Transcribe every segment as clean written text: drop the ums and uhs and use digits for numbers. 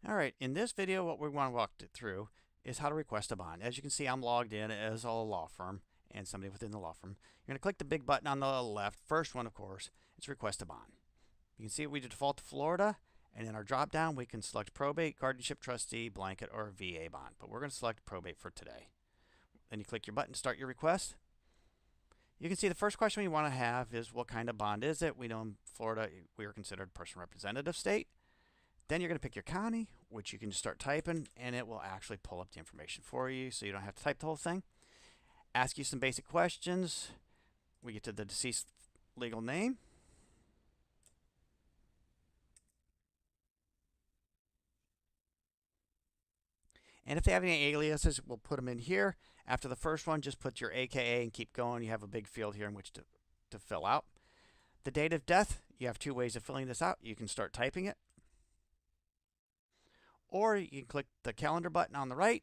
All right, in this video, what we want to walk through is how to request a bond. As you can see, I'm logged in as a law firm and somebody within the law firm. You're going to click the big button on the left. First one, of course, is request a bond. You can see we default to Florida, and in our drop down, we can select probate, guardianship, trustee, blanket, or VA bond. But we're going to select probate for today. Then you click your button to start your request. You can see the first question we want to have is what kind of bond is it? We know in Florida we are considered personal representative state. Then you're going to pick your county, which you can just start typing, and it will actually pull up the information for you, so you don't have to type the whole thing. Ask you some basic questions. We get to the deceased legal name. And if they have any aliases, we'll put them in here. After the first one, just put your AKA and keep going. You have a big field here in which to fill out. The date of death, you have two ways of filling this out. You can start typing it, or you can click the calendar button on the right,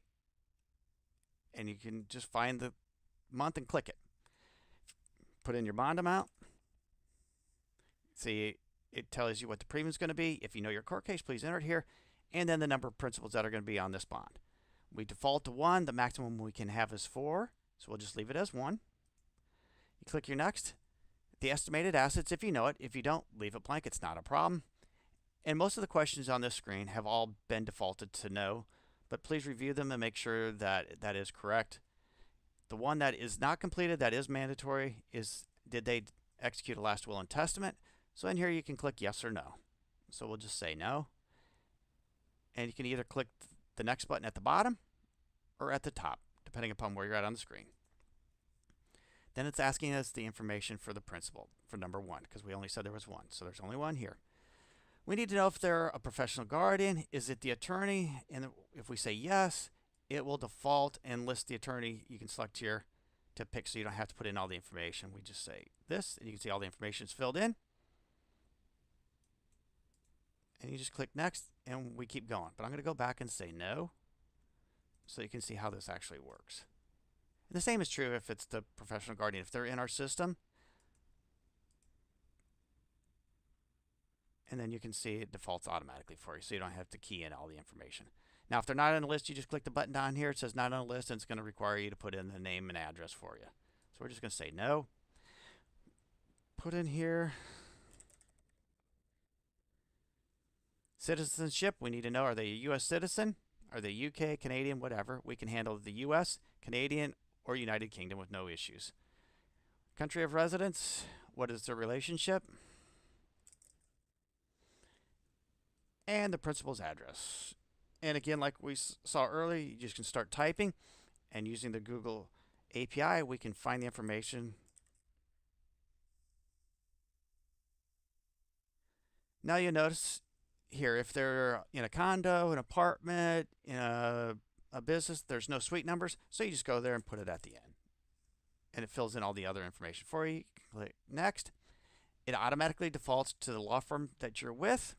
and you can just find the month and click it. Put in your bond amount. See, it tells you what the premium is going to be. If you know your court case, please enter it here. And then the number of principals that are going to be on this bond. We default to 1. The maximum we can have is 4. So we'll just leave it as 1. You click your next. The estimated assets, if you know it. If you don't, leave it blank. It's not a problem. And most of the questions on this screen have all been defaulted to no, but please review them and make sure that that is correct. The one that is not completed, that is mandatory, is did they execute a last will and testament? So in here you can click yes or no. So we'll just say no. And you can either click the next button at the bottom or at the top, depending upon where you're at on the screen. Then it's asking us the information for the principal, for number 1, because we only said there was 1. So there's only 1 here. We need to know if they're a professional guardian. Is it the attorney? And if we say yes, it will default and list the attorney. You can select here to pick so you don't have to put in all the information. We just say this, and you can see all the information is filled in. And you just click next, and we keep going. But I'm going to go back and say no, so you can see how this actually works. And the same is true if it's the professional guardian. If they're in our system, and then you can see it defaults automatically for you, so you don't have to key in all the information. Now, if they're not on the list, you just click the button down here. It says not on the list, and it's going to require you to put in the name and address for you. So we're just going to say no. Put in here citizenship. We need to know, are they a U.S. citizen? Are they UK, Canadian, whatever? We can handle the U.S., Canadian, or United Kingdom with no issues. Country of residence. What is their relationship? And the principal's address. And again, like we saw earlier, you just can start typing, and using the Google API, we can find the information. Now you notice here, if they're in a condo, an apartment, in a business, there's no suite numbers, so you just go there and put it at the end. And it fills in all the other information for you. Click next. It automatically defaults to the law firm that you're with.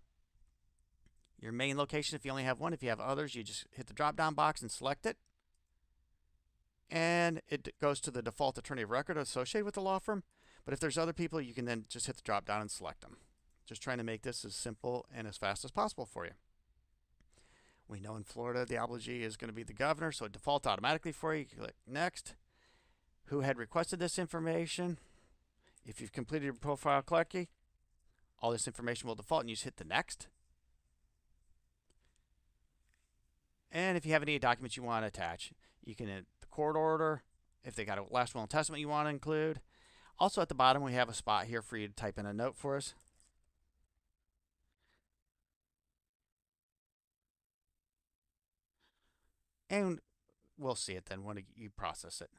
Your main location, if you only have one. If you have others, you just hit the drop-down box and select it. And it goes to the default attorney of record associated with the law firm. But if there's other people, you can then just hit the drop-down and select them. Just trying to make this as simple and as fast as possible for you. We know in Florida the obligee is going to be the governor, so it defaults automatically for you. You click next. Who had requested this information? If you've completed your profile correctly, all this information will default, and you just hit the next. And if you have any documents you want to attach, you can hit the court order. If they got a last will and testament you want to include. Also at the bottom, we have a spot here for you to type in a note for us. And we'll see it then when you process it.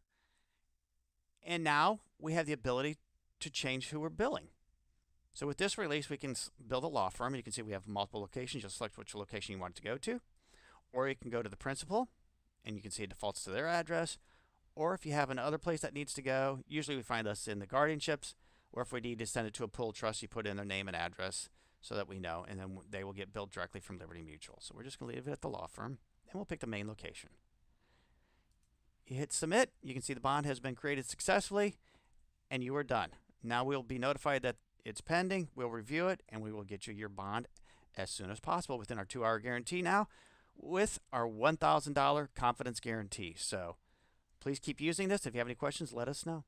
And now we have the ability to change who we're billing. So with this release, we can build a law firm. You can see we have multiple locations. You'll select which location you want it to go to. Or you can go to the principal, and you can see it defaults to their address. Or if you have another place that needs to go, usually we find us in the guardianships, or if we need to send it to a pooled trust, you put in their name and address so that we know, and then they will get billed directly from Liberty Mutual. So we're just going to leave it at the law firm, and we'll pick the main location. You hit submit. You can see the bond has been created successfully, and you are done. Now we'll be notified that it's pending. We'll review it, and we will get you your bond as soon as possible within our 2-hour guarantee now with our $1,000 confidence guarantee. So please keep using this. If you have any questions, let us know.